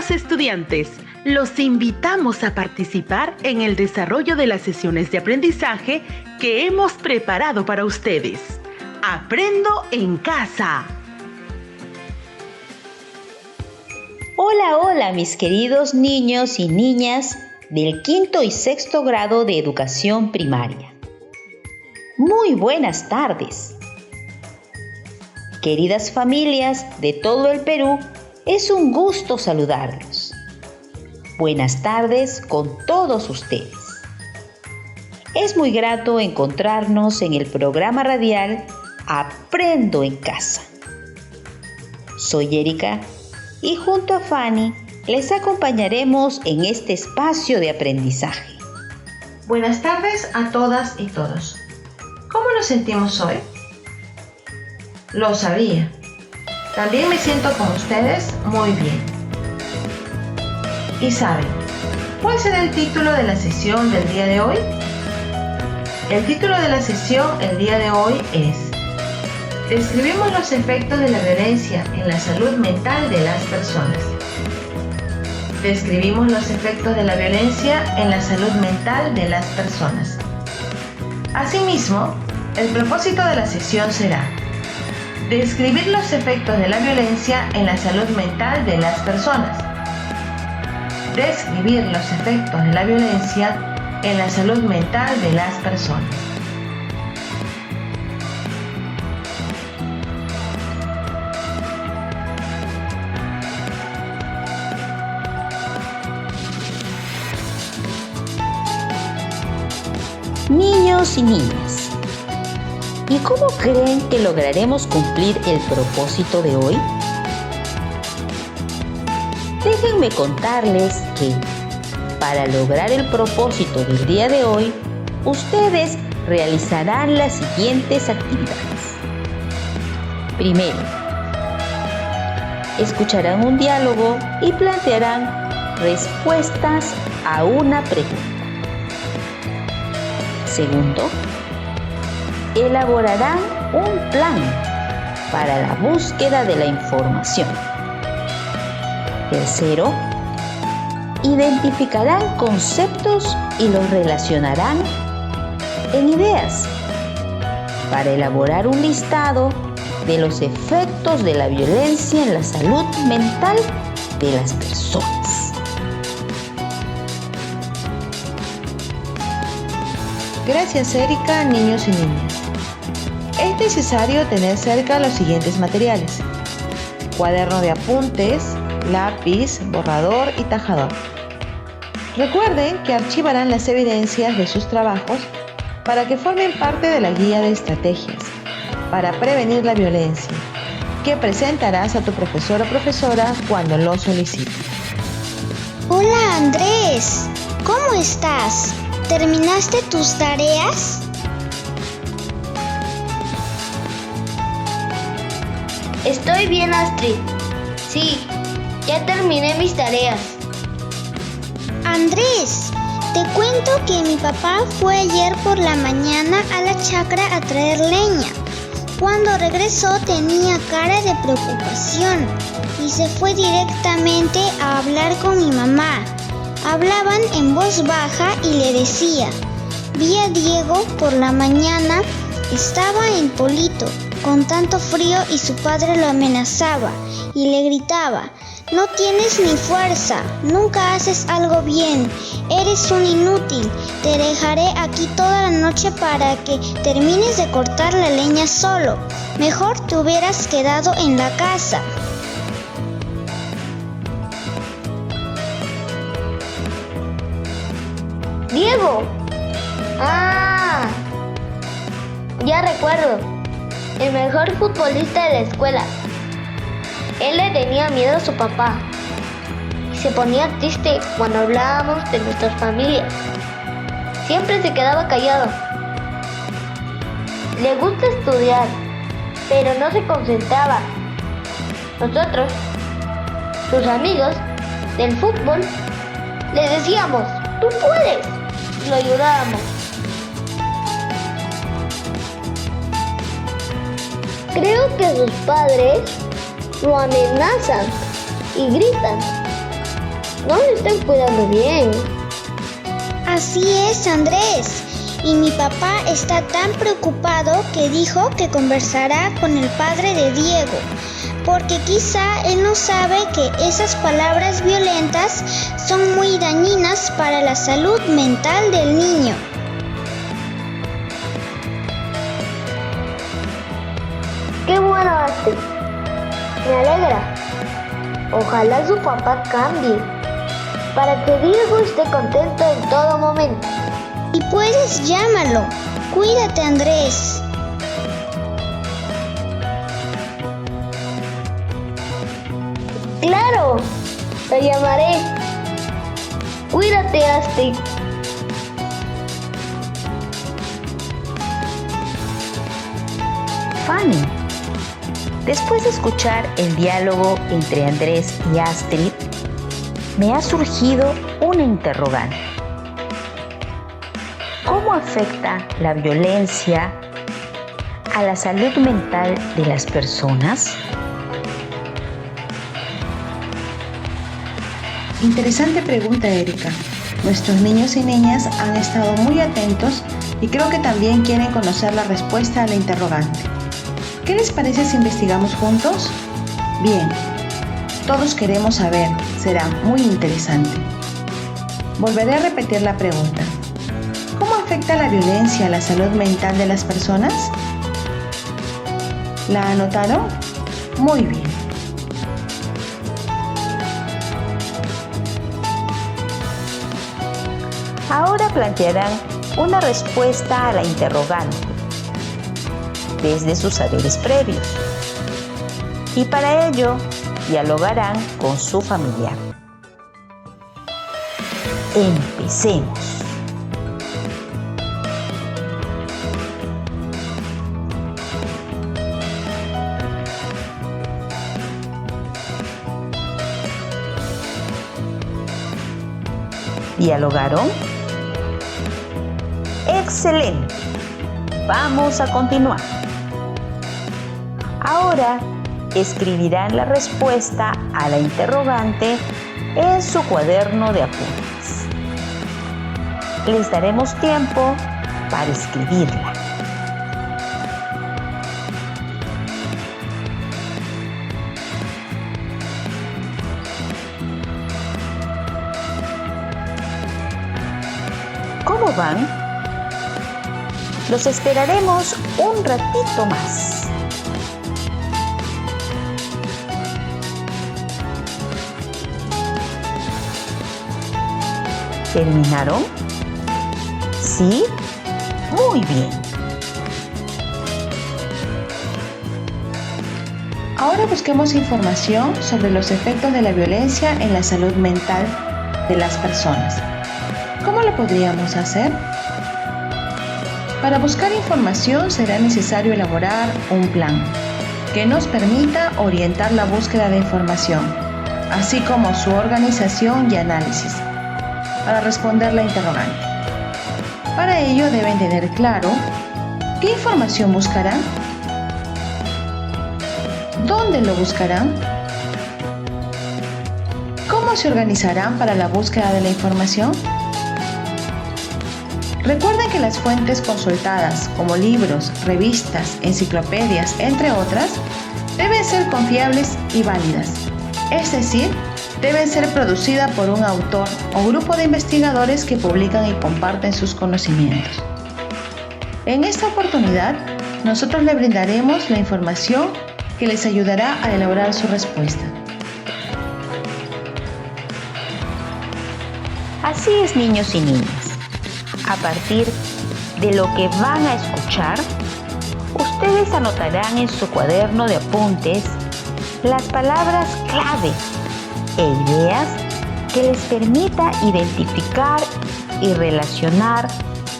Queridos estudiantes, los invitamos a participar en el desarrollo de las sesiones de aprendizaje que hemos preparado para ustedes. ¡Aprendo en casa! Hola, hola, mis queridos niños y niñas del quinto y sexto grado de educación primaria. Muy buenas tardes. Queridas familias de todo el Perú, es un gusto saludarlos. Buenas tardes con todos ustedes. Es muy grato encontrarnos en el programa radial Aprendo en Casa. Soy Erika y junto a Fanny les acompañaremos en este espacio de aprendizaje. Buenas tardes a todas y todos. ¿Cómo nos sentimos hoy? Lo sabía. También me siento con ustedes muy bien. ¿Y saben cuál será el título de la sesión del día de hoy? El título de la sesión el día de hoy es Describimos los efectos de la violencia en la salud mental de las personas. Describimos los efectos de la violencia en la salud mental de las personas. Asimismo, el propósito de la sesión será describir los efectos de la violencia en la salud mental de las personas. Describir los efectos de la violencia en la salud mental de las personas. Niños y niñas, ¿y cómo creen que lograremos cumplir el propósito de hoy? Déjenme contarles que, para lograr el propósito del día de hoy, ustedes realizarán las siguientes actividades. Primero, escucharán un diálogo y plantearán respuestas a una pregunta. Segundo, elaborarán un plan para la búsqueda de la información. Tercero, identificarán conceptos y los relacionarán en ideas para elaborar un listado de los efectos de la violencia en la salud mental de las personas. Gracias, Erika, niños y niñas. Es necesario tener cerca los siguientes materiales: cuaderno de apuntes, lápiz, borrador y tajador. Recuerden que archivarán las evidencias de sus trabajos para que formen parte de la guía de estrategias para prevenir la violencia que presentarás a tu profesor o profesora cuando lo solicite. Hola Andrés, ¿cómo estás? ¿Terminaste tus tareas? Estoy bien, Astrid. Sí, ya terminé mis tareas. Andrés, te cuento que mi papá fue ayer por la mañana a la chacra a traer leña. Cuando regresó tenía cara de preocupación y se fue directamente a hablar con mi mamá. Hablaban en voz baja y le decía: vi a Diego por la mañana, estaba en Polito, con tanto frío y su padre lo amenazaba y le gritaba: no tienes ni fuerza, nunca haces algo bien, eres un inútil, te dejaré aquí toda la noche para que termines de cortar la leña solo, mejor te hubieras quedado en la casa. ¡Diego! ¡Ah! Ya recuerdo. El mejor futbolista de la escuela. Él le tenía miedo a su papá y se ponía triste cuando hablábamos de nuestras familias. Siempre se quedaba callado. Le gusta estudiar, pero no se concentraba. Nosotros, sus amigos del fútbol, le decíamos: ¡tú puedes! Y lo ayudábamos. Creo que sus padres lo amenazan y gritan. No lo están cuidando bien. Así es, Andrés. Y mi papá está tan preocupado que dijo que conversará con el padre de Diego, porque quizá él no sabe que esas palabras violentas son muy dañinas para la salud mental del niño. ¡Qué bueno, Astrid! Me alegra. Ojalá su papá cambie, para que Diego esté contento en todo momento. Y puedes llámalo. Cuídate, Andrés. ¡Claro! Lo llamaré. Cuídate, Astrid. Fanny, después de escuchar el diálogo entre Andrés y Astrid, me ha surgido una interrogante. ¿Cómo afecta la violencia a la salud mental de las personas? Interesante pregunta, Erika. Nuestros niños y niñas han estado muy atentos y creo que también quieren conocer la respuesta a la interrogante. ¿Qué les parece si investigamos juntos? Bien, todos queremos saber, será muy interesante. Volveré a repetir la pregunta. ¿Cómo afecta la violencia a la salud mental de las personas? ¿La anotaron? Muy bien. Ahora plantearán una respuesta a la interrogante desde sus saberes previos y para ello dialogarán con su familiar. Empecemos. ¿Dialogaron? ¡Excelente! Vamos a continuar. Ahora escribirán la respuesta a la interrogante en su cuaderno de apuntes. Les daremos tiempo para escribirla. ¿Cómo van? Los esperaremos un ratito más. ¿Terminaron? ¿Sí? Muy bien. Ahora busquemos información sobre los efectos de la violencia en la salud mental de las personas. ¿Cómo lo podríamos hacer? Para buscar información será necesario elaborar un plan que nos permita orientar la búsqueda de información, así como su organización y análisis, para responder la interrogante. Para ello deben tener claro qué información buscarán, dónde lo buscarán, cómo se organizarán para la búsqueda de la información. Recuerden que las fuentes consultadas, como libros, revistas, enciclopedias, entre otras, deben ser confiables y válidas, es decir, deben ser producidas por un autor o grupo de investigadores que publican y comparten sus conocimientos. En esta oportunidad, nosotros le brindaremos la información que les ayudará a elaborar su respuesta. Así es, niños y niñas. A partir de lo que van a escuchar, ustedes anotarán en su cuaderno de apuntes las palabras clave e ideas que les permita identificar y relacionar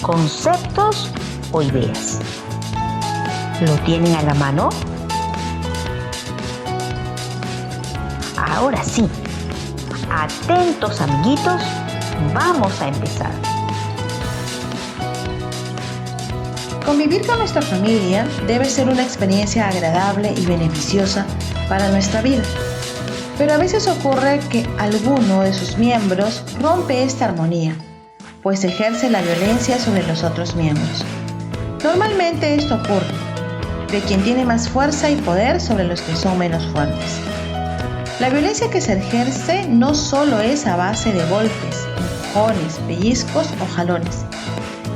conceptos o ideas. ¿Lo tienen a la mano? Ahora sí, atentos amiguitos, vamos a empezar. Convivir con nuestra familia debe ser una experiencia agradable y beneficiosa para nuestra vida. Pero a veces ocurre que alguno de sus miembros rompe esta armonía, pues ejerce la violencia sobre los otros miembros. Normalmente esto ocurre de quien tiene más fuerza y poder sobre los que son menos fuertes. La violencia que se ejerce no solo es a base de golpes, empujones, pellizcos o jalones.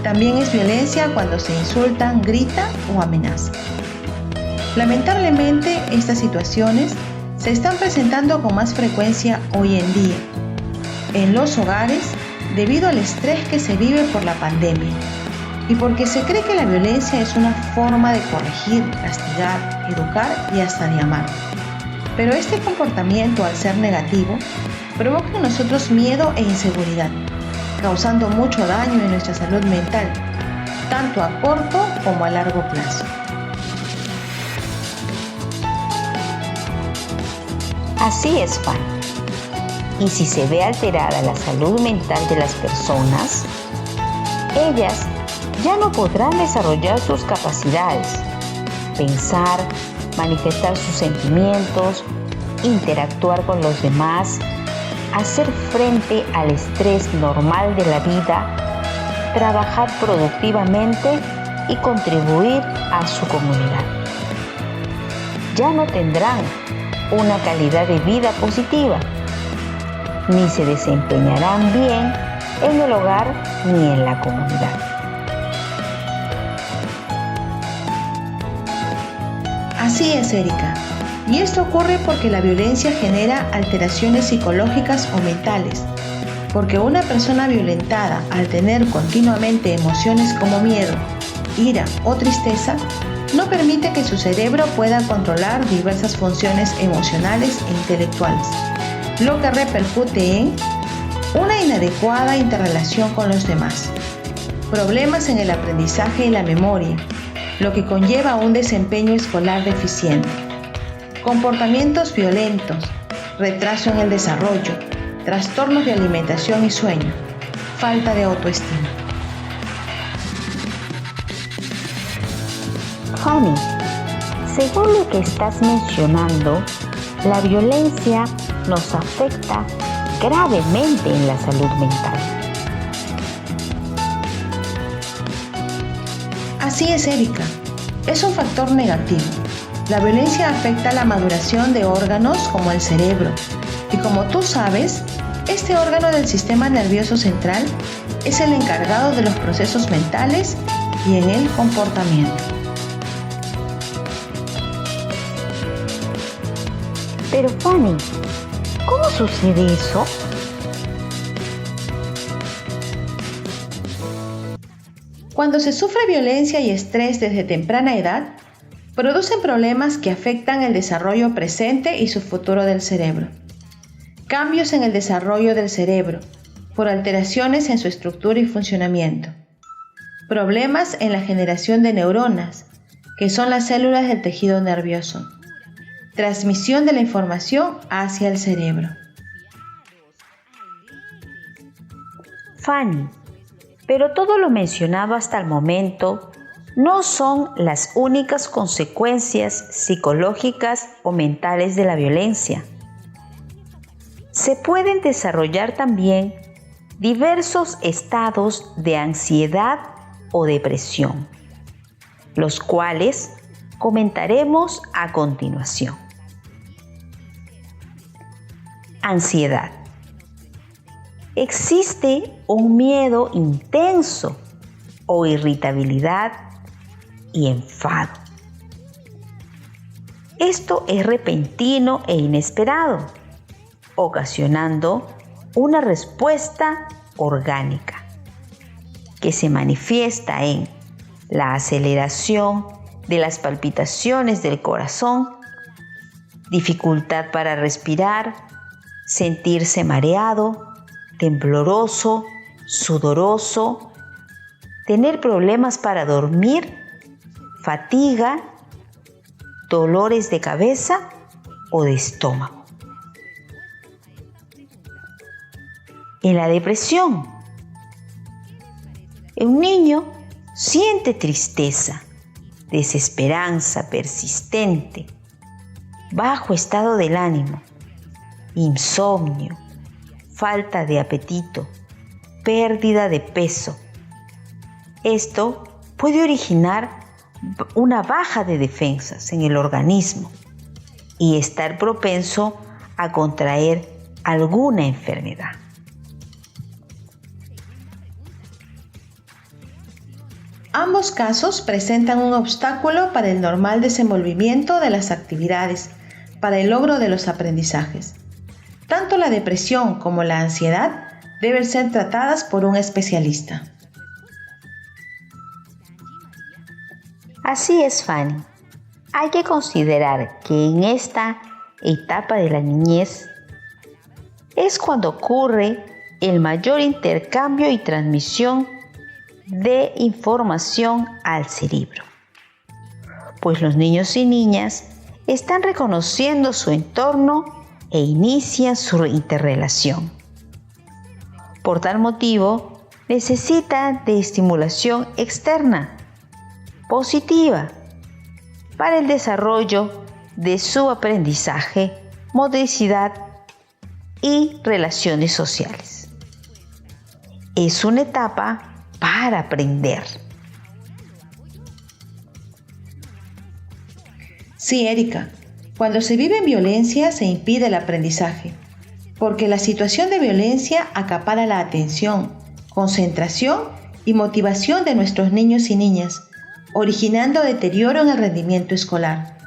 También es violencia cuando se insultan, gritan o amenazan. Lamentablemente, estas situaciones se están presentando con más frecuencia hoy en día en los hogares debido al estrés que se vive por la pandemia y porque se cree que la violencia es una forma de corregir, castigar, educar y hasta de amar. Pero este comportamiento, al ser negativo, provoca en nosotros miedo e inseguridad, causando mucho daño en nuestra salud mental, tanto a corto como a largo plazo. Así es, Fanny. Y si se ve alterada la salud mental de las personas, ellas ya no podrán desarrollar sus capacidades, pensar, manifestar sus sentimientos, interactuar con los demás, hacer frente al estrés normal de la vida, trabajar productivamente y contribuir a su comunidad. Ya no tendrán una calidad de vida positiva, ni se desempeñarán bien en el hogar ni en la comunidad. Así es, Erika. Y esto ocurre porque la violencia genera alteraciones psicológicas o mentales. Porque una persona violentada, al tener continuamente emociones como miedo, ira o tristeza, no permite que su cerebro pueda controlar diversas funciones emocionales e intelectuales, lo que repercute en una inadecuada interrelación con los demás, problemas en el aprendizaje y la memoria, lo que conlleva un desempeño escolar deficiente, comportamientos violentos, retraso en el desarrollo, trastornos de alimentación y sueño, falta de autoestima. Fanny, según lo que estás mencionando, la violencia nos afecta gravemente en la salud mental. Así es, Erika. Es un factor negativo. La violencia afecta la maduración de órganos como el cerebro. Y como tú sabes, este órgano del sistema nervioso central es el encargado de los procesos mentales y en el comportamiento. Pero Fanny, ¿cómo sucede eso? Cuando se sufre violencia y estrés desde temprana edad, producen problemas que afectan el desarrollo presente y su futuro del cerebro. Cambios en el desarrollo del cerebro, por alteraciones en su estructura y funcionamiento. Problemas en la generación de neuronas, que son las células del tejido nervioso. Transmisión de la información hacia el cerebro. Fanny, pero todo lo mencionado hasta el momento no son las únicas consecuencias psicológicas o mentales de la violencia. Se pueden desarrollar también diversos estados de ansiedad o depresión, los cuales comentaremos a continuación. Ansiedad. Existe un miedo intenso o irritabilidad y enfado. Esto es repentino e inesperado, ocasionando una respuesta orgánica que se manifiesta en la aceleración de las palpitaciones del corazón, dificultad para respirar, sentirse mareado, tembloroso, sudoroso, tener problemas para dormir, fatiga, dolores de cabeza o de estómago. En la depresión, un niño siente tristeza, desesperanza persistente, bajo estado del ánimo, insomnio, falta de apetito, pérdida de peso. Esto puede originar una baja de defensas en el organismo y estar propenso a contraer alguna enfermedad. Ambos casos presentan un obstáculo para el normal desenvolvimiento de las actividades, para el logro de los aprendizajes. Tanto la depresión como la ansiedad deben ser tratadas por un especialista. Así es, Fanny. Hay que considerar que en esta etapa de la niñez es cuando ocurre el mayor intercambio y transmisión de información al cerebro, pues los niños y niñas están reconociendo su entorno e inician su interrelación. Por tal motivo, necesitan de estimulación externa, positiva, para el desarrollo de su aprendizaje, motricidad y relaciones sociales. Es una etapa para aprender. Sí, Erika, cuando se vive en violencia se impide el aprendizaje, porque la situación de violencia acapara la atención, concentración y motivación de nuestros niños y niñas, originando deterioro en el rendimiento escolar.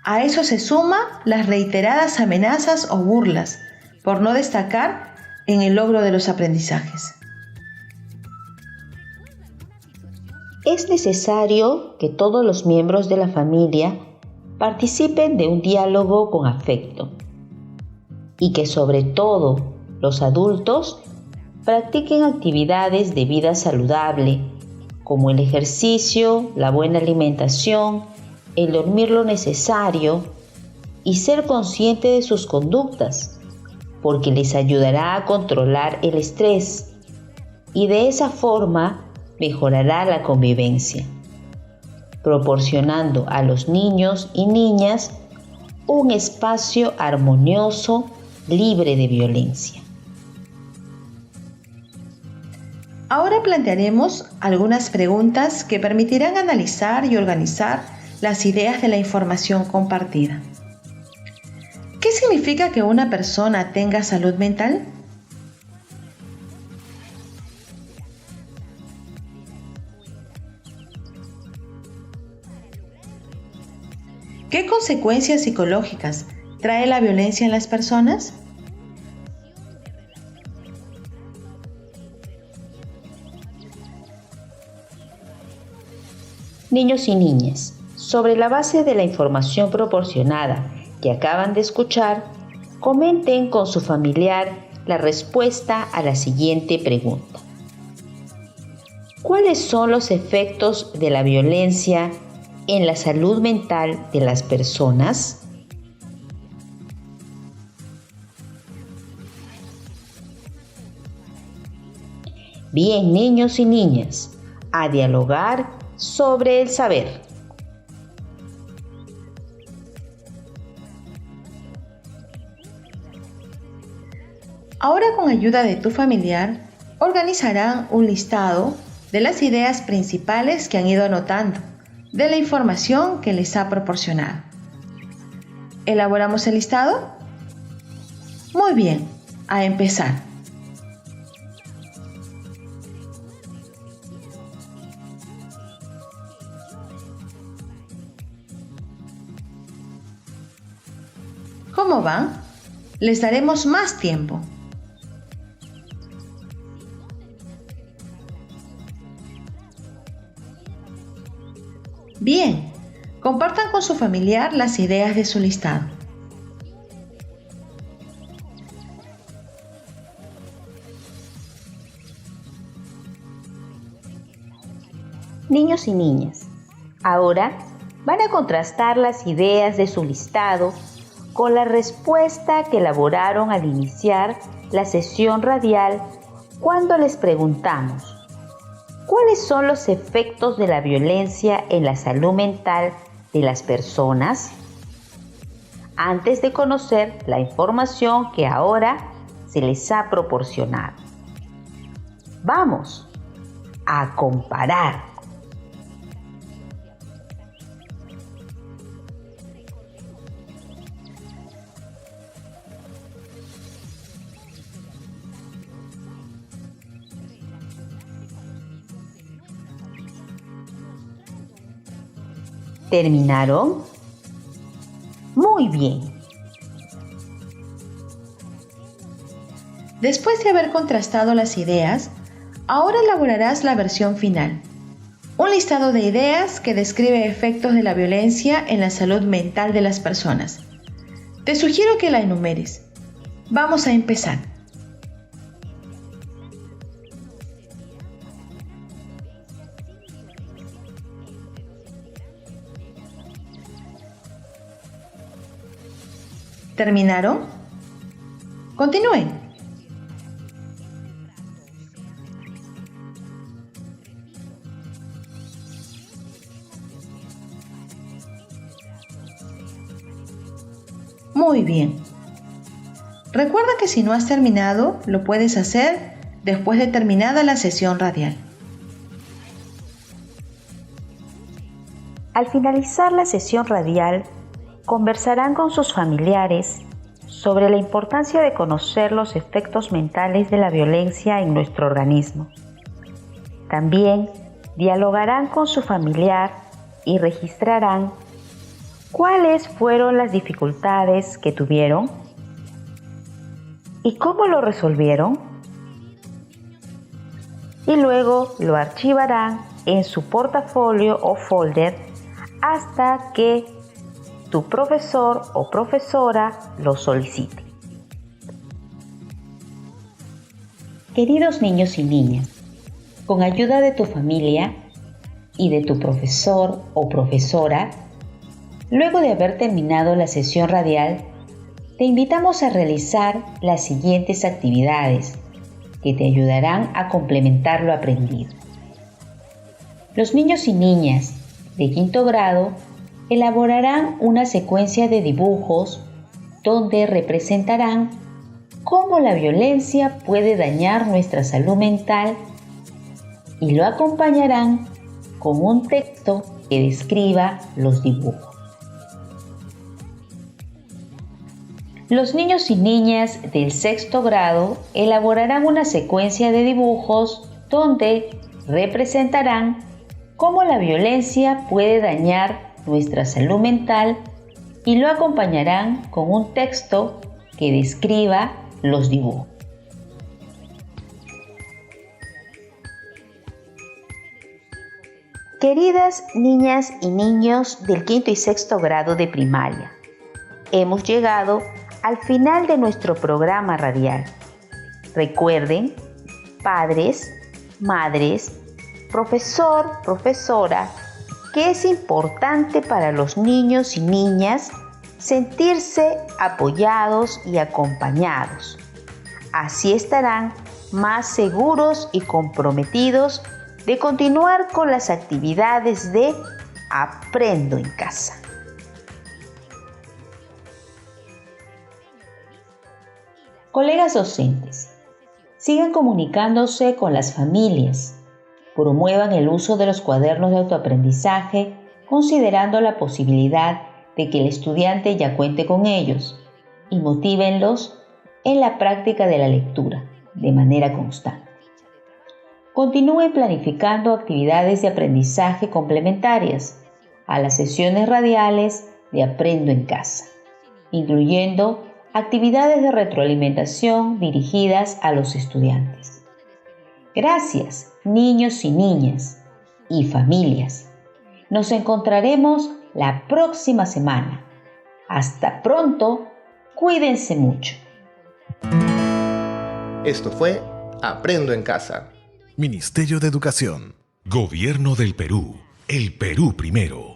A eso se suma las reiteradas amenazas o burlas, por no destacar en el logro de los aprendizajes. Es necesario que todos los miembros de la familia participen de un diálogo con afecto y que sobre todo los adultos practiquen actividades de vida saludable como el ejercicio, la buena alimentación, el dormir lo necesario y ser consciente de sus conductas, porque les ayudará a controlar el estrés y de esa forma mejorará la convivencia, proporcionando a los niños y niñas un espacio armonioso, libre de violencia. Ahora plantearemos algunas preguntas que permitirán analizar y organizar las ideas de la información compartida. ¿Qué significa que una persona tenga salud mental? ¿Qué consecuencias psicológicas trae la violencia en las personas? Niños y niñas, sobre la base de la información proporcionada que acaban de escuchar, comenten con su familiar la respuesta a la siguiente pregunta. ¿Cuáles son los efectos de la violencia en la salud mental de las personas? Bien, niños y niñas, a dialogar sobre el saber. Ahora, con ayuda de tu familiar, organizarán un listado de las ideas principales que han ido anotando, de la información que les ha proporcionado. ¿Elaboramos el listado? Muy bien, a empezar. ¿Cómo van? Les daremos más tiempo. Bien, compartan con su familiar las ideas de su listado. Niños y niñas, ahora van a contrastar las ideas de su listado con la respuesta que elaboraron al iniciar la sesión radial cuando les preguntamos ¿cuáles son los efectos de la violencia en la salud mental de las personas? antes de conocer la información que ahora se les ha proporcionado. Vamos a comparar. ¿Terminaron? Muy bien. Después de haber contrastado las ideas, ahora elaborarás la versión final. Un listado de ideas que describe efectos de la violencia en la salud mental de las personas. Te sugiero que la enumeres. Vamos a empezar. ¿Terminaron? Continúen. Muy bien. Recuerda que si no has terminado, lo puedes hacer después de terminada la sesión radial. Al finalizar la sesión radial, conversarán con sus familiares sobre la importancia de conocer los efectos mentales de la violencia en nuestro organismo. También dialogarán con su familiar y registrarán cuáles fueron las dificultades que tuvieron y cómo lo resolvieron. Y luego lo archivarán en su portafolio o folder hasta que tu profesor o profesora lo solicite. Queridos niños y niñas, con ayuda de tu familia y de tu profesor o profesora, luego de haber terminado la sesión radial, te invitamos a realizar las siguientes actividades que te ayudarán a complementar lo aprendido. Los niños y niñas de quinto grado elaborarán una secuencia de dibujos donde representarán cómo la violencia puede dañar nuestra salud mental y lo acompañarán con un texto que describa los dibujos. Los niños y niñas del sexto grado elaborarán una secuencia de dibujos donde representarán cómo la violencia puede dañar nuestra salud mental y lo acompañarán con un texto que describa los dibujos. Queridas niñas y niños del quinto y sexto grado de primaria, hemos llegado al final de nuestro programa radial. Recuerden, padres, madres, profesor, profesora, que es importante para los niños y niñas sentirse apoyados y acompañados. Así estarán más seguros y comprometidos de continuar con las actividades de Aprendo en Casa. Colegas docentes, sigan comunicándose con las familias. Promuevan el uso de los cuadernos de autoaprendizaje, considerando la posibilidad de que el estudiante ya cuente con ellos, y motívenlos en la práctica de la lectura de manera constante. Continúen planificando actividades de aprendizaje complementarias a las sesiones radiales de Aprendo en Casa, incluyendo actividades de retroalimentación dirigidas a los estudiantes. Gracias, niños y niñas y familias. Nos encontraremos la próxima semana. Hasta pronto, cuídense mucho. Esto fue Aprendo en Casa. Ministerio de Educación. Gobierno del Perú. El Perú primero.